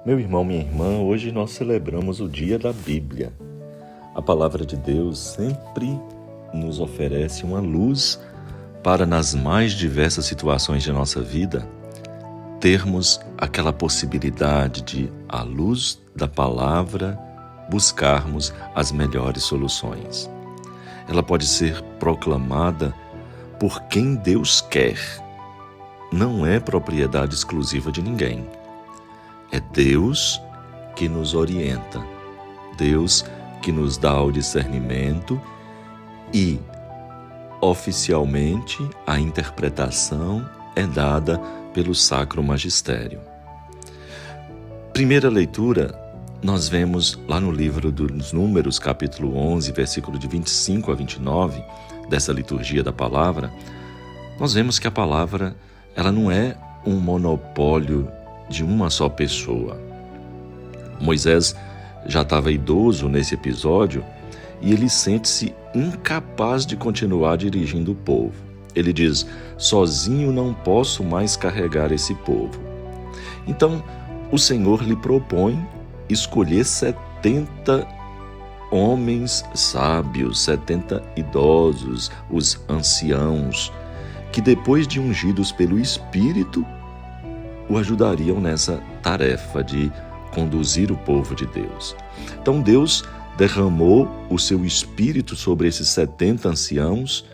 Meu irmão, minha irmã, hoje nós celebramos o Dia da Bíblia. A palavra de Deus sempre nos oferece uma luz para, nas mais diversas situações de nossa vida, termos aquela possibilidade de, à luz da palavra, buscarmos as melhores soluções. Ela pode ser proclamada por quem Deus quer. Não é propriedade exclusiva de ninguém. É Deus que nos orienta, Deus que nos dá o discernimento e, oficialmente, a interpretação é dada pelo Sacro Magistério. Primeira leitura, nós vemos lá no livro dos Números, capítulo 11, versículo de 25 a 29, dessa liturgia da palavra, nós vemos que a palavra ela não é um monopólio de uma só pessoa. Moisés já estava idoso nesse episódio e ele sente-se incapaz de continuar dirigindo o povo. Ele diz: sozinho não posso mais carregar esse povo. Então, o Senhor lhe propõe escolher 70 homens sábios, 70 idosos, os anciãos, que depois de ungidos pelo Espírito, o ajudariam nessa tarefa de conduzir o povo de Deus. Então Deus derramou o seu Espírito sobre esses 70 anciãos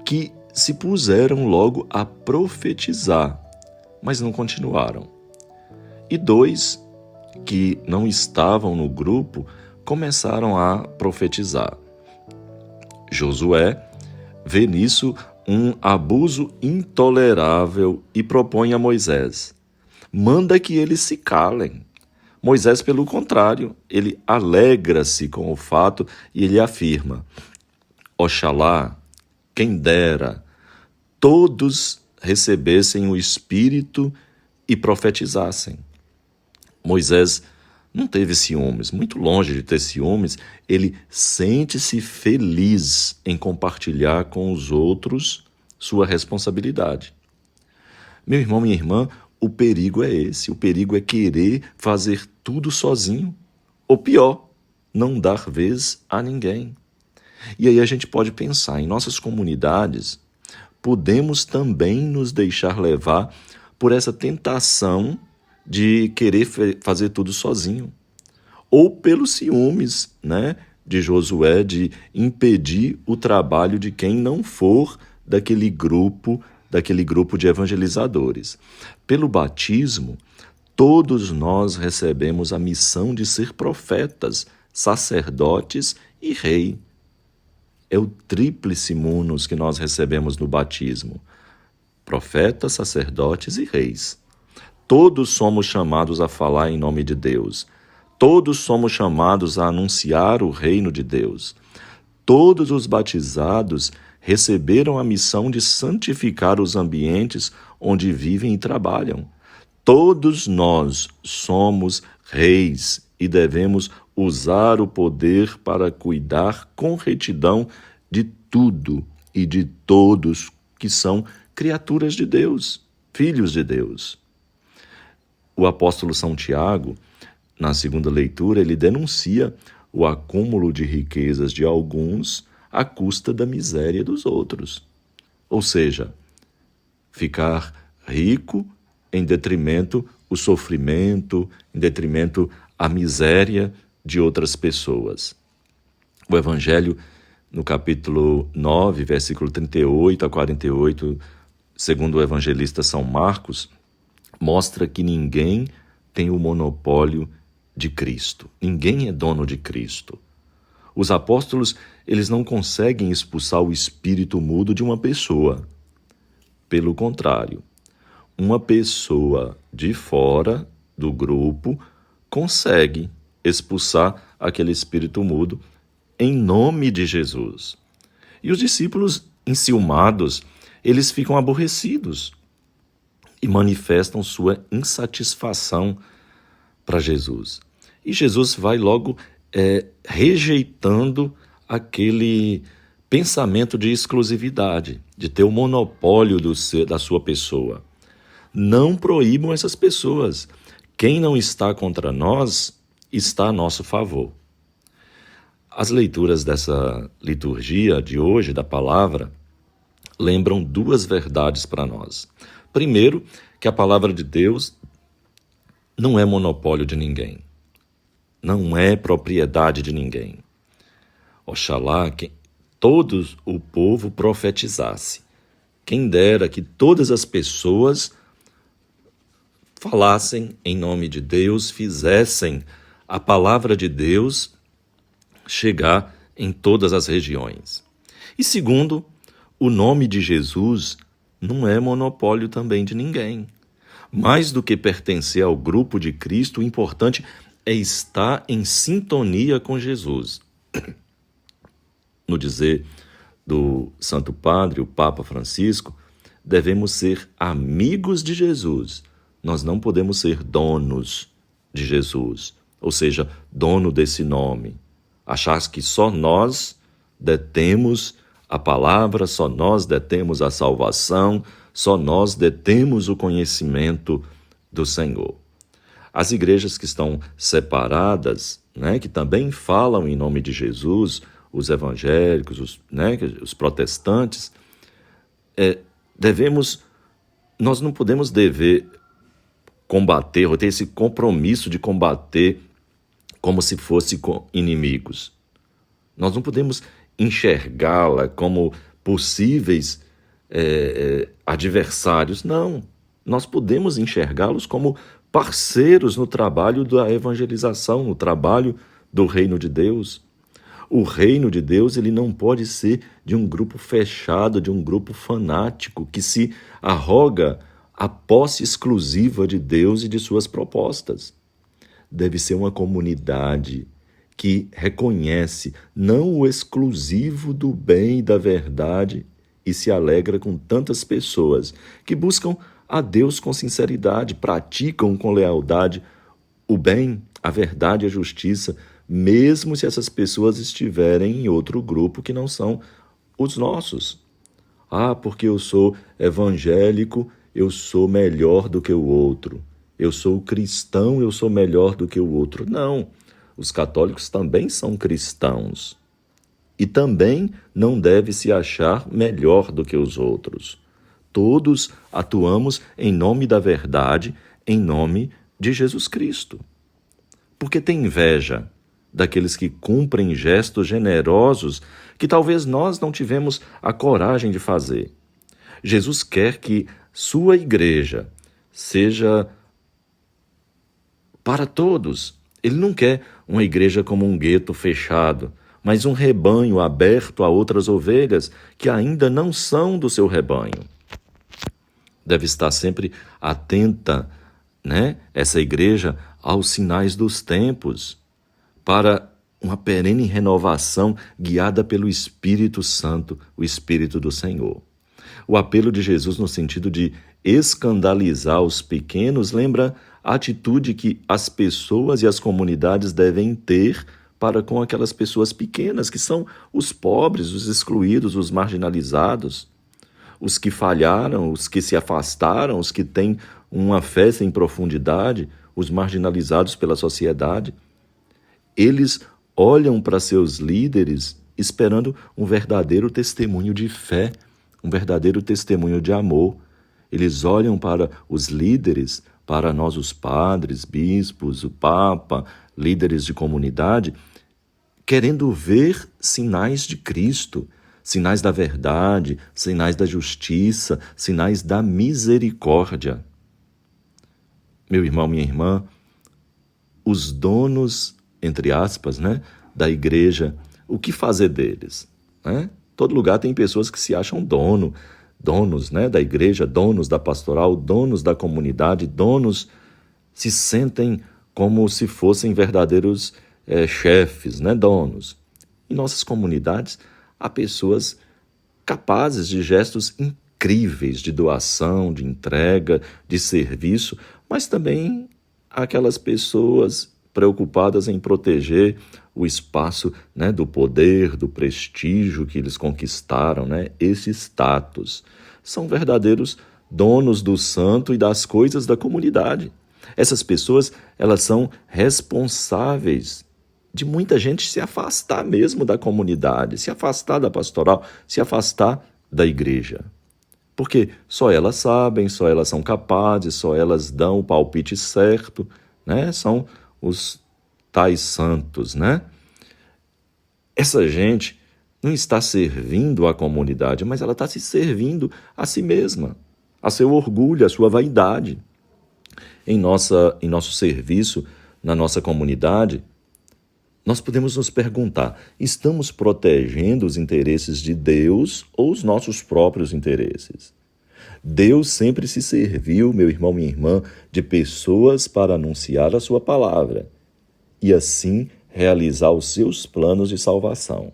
que se puseram logo a profetizar, mas não continuaram. E 2 que não estavam no grupo começaram a profetizar. Josué vê nisso um abuso intolerável e propõe a Moisés: manda que eles se calem. Moisés, pelo contrário, ele alegra-se com o fato e ele afirma: oxalá, quem dera, todos recebessem o Espírito e profetizassem. Moisés não teve ciúmes, muito longe de ter ciúmes, ele sente-se feliz em compartilhar com os outros sua responsabilidade. Meu irmão, minha irmã, o perigo é esse, o perigo é querer fazer tudo sozinho, ou pior, não dar vez a ninguém. E aí a gente pode pensar, em nossas comunidades, podemos também nos deixar levar por essa tentação de querer fazer tudo sozinho, ou pelos ciúmes, de Josué, de impedir o trabalho de quem não for daquele grupo de evangelizadores. Pelo batismo, todos nós recebemos a missão de ser profetas, sacerdotes e rei. É o tríplice munus que nós recebemos no batismo: profetas, sacerdotes e reis. Todos somos chamados a falar em nome de Deus. Todos somos chamados a anunciar o reino de Deus. Todos os batizados receberam a missão de santificar os ambientes onde vivem e trabalham. Todos nós somos reis e devemos usar o poder para cuidar com retidão de tudo e de todos que são criaturas de Deus, filhos de Deus. O apóstolo São Tiago, na segunda leitura, ele denuncia o acúmulo de riquezas de alguns à custa da miséria dos outros. Ou seja, ficar rico em detrimento o sofrimento, em detrimento a miséria de outras pessoas. O Evangelho, no capítulo 9, versículo 38 a 48, segundo o evangelista São Marcos, mostra que ninguém tem o monopólio de Cristo. Ninguém é dono de Cristo. Os apóstolos, eles não conseguem expulsar o espírito mudo de uma pessoa. Pelo contrário, uma pessoa de fora do grupo consegue expulsar aquele espírito mudo em nome de Jesus. E os discípulos, enciumados, eles ficam aborrecidos e manifestam sua insatisfação para Jesus. E Jesus vai logo rejeitando aquele pensamento de exclusividade, de ter o monopólio da sua pessoa. Não proíbam essas pessoas. Quem não está contra nós está a nosso favor. As leituras dessa liturgia de hoje, da palavra, lembram duas verdades para nós. Primeiro, que a palavra de Deus não é monopólio de ninguém, não é propriedade de ninguém. Oxalá que todo o povo profetizasse. Quem dera que todas as pessoas falassem em nome de Deus, fizessem a palavra de Deus chegar em todas as regiões. E segundo, o nome de Jesus não é monopólio também de ninguém. Mais do que pertencer ao grupo de Cristo, o importante é estar em sintonia com Jesus. No dizer do Santo Padre, o Papa Francisco, devemos ser amigos de Jesus. Nós não podemos ser donos de Jesus, ou seja, dono desse nome. Achar que só nós detemos a palavra, só nós detemos a salvação, só nós detemos o conhecimento do Senhor. As igrejas que estão separadas, que também falam em nome de Jesus, os evangélicos, os protestantes, nós não podemos combater, ou ter esse compromisso de combater como se fosse com inimigos. Nós não podemos enxergá-la como possíveis adversários. Não, nós podemos enxergá-los como parceiros no trabalho da evangelização, no trabalho do reino de Deus. O reino de Deus, ele não pode ser de um grupo fechado, de um grupo fanático que se arroga a posse exclusiva de Deus e de suas propostas. Deve ser uma comunidade que reconhece não o exclusivo do bem e da verdade e se alegra com tantas pessoas que buscam a Deus com sinceridade, praticam com lealdade o bem, a verdade e a justiça, mesmo se essas pessoas estiverem em outro grupo que não são os nossos. Porque eu sou evangélico, eu sou melhor do que o outro. Eu sou cristão, eu sou melhor do que o outro. Não, os católicos também são cristãos. E também não deve se achar melhor do que os outros. Todos atuamos em nome da verdade, em nome de Jesus Cristo. Porque tem inveja daqueles que cumprem gestos generosos que talvez nós não tivemos a coragem de fazer. Jesus quer que sua igreja seja para todos. Ele não quer uma igreja como um gueto fechado, mas um rebanho aberto a outras ovelhas que ainda não são do seu rebanho. Deve estar sempre atenta, essa igreja aos sinais dos tempos, para uma perene renovação guiada pelo Espírito Santo, o Espírito do Senhor. O apelo de Jesus no sentido de escandalizar os pequenos lembra a atitude que as pessoas e as comunidades devem ter para com aquelas pessoas pequenas, que são os pobres, os excluídos, os marginalizados, os que falharam, os que se afastaram, os que têm uma fé sem profundidade, os marginalizados pela sociedade. Eles olham para seus líderes esperando um verdadeiro testemunho de fé, um verdadeiro testemunho de amor. Eles olham para os líderes, para nós os padres, bispos, o Papa, líderes de comunidade, querendo ver sinais de Cristo, sinais da verdade, sinais da justiça, sinais da misericórdia. Meu irmão, minha irmã, os donos, entre aspas, da igreja, o que fazer deles? Todo lugar tem pessoas que se acham donos da igreja, donos da pastoral, donos da comunidade, se sentem como se fossem verdadeiros chefes, donos. Em nossas comunidades há pessoas capazes de gestos incríveis de doação, de entrega, de serviço, mas também aquelas pessoas preocupadas em proteger o espaço do poder, do prestígio que eles conquistaram, esse status. São verdadeiros donos do santo e das coisas da comunidade. Essas pessoas, elas são responsáveis de muita gente se afastar mesmo da comunidade, se afastar da pastoral, se afastar da igreja. Porque só elas sabem, só elas são capazes, só elas dão o palpite certo, né? São os tais santos, né? Essa gente não está servindo à comunidade, mas ela está se servindo a si mesma, a seu orgulho, a sua vaidade. Em nosso serviço, na nossa comunidade, nós podemos nos perguntar: estamos protegendo os interesses de Deus ou os nossos próprios interesses? Deus sempre se serviu, meu irmão, minha irmã, de pessoas para anunciar a sua palavra e assim realizar os seus planos de salvação.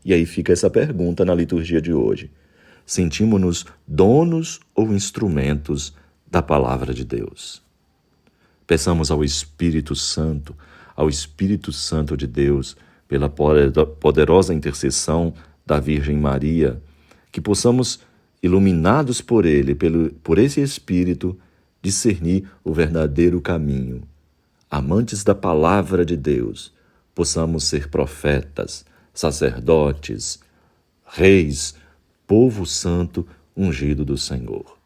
E aí fica essa pergunta na liturgia de hoje: sentimos-nos donos ou instrumentos da palavra de Deus? Peçamos ao Espírito Santo de Deus, pela poderosa intercessão da Virgem Maria, que possamos, iluminados por Ele, por esse Espírito, discernir o verdadeiro caminho. Amantes da palavra de Deus, possamos ser profetas, sacerdotes, reis, povo santo ungido do Senhor.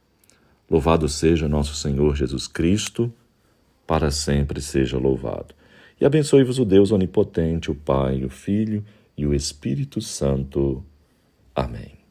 Louvado seja nosso Senhor Jesus Cristo, para sempre seja louvado. E abençoe-vos o Deus onipotente, o Pai, o Filho e o Espírito Santo. Amém.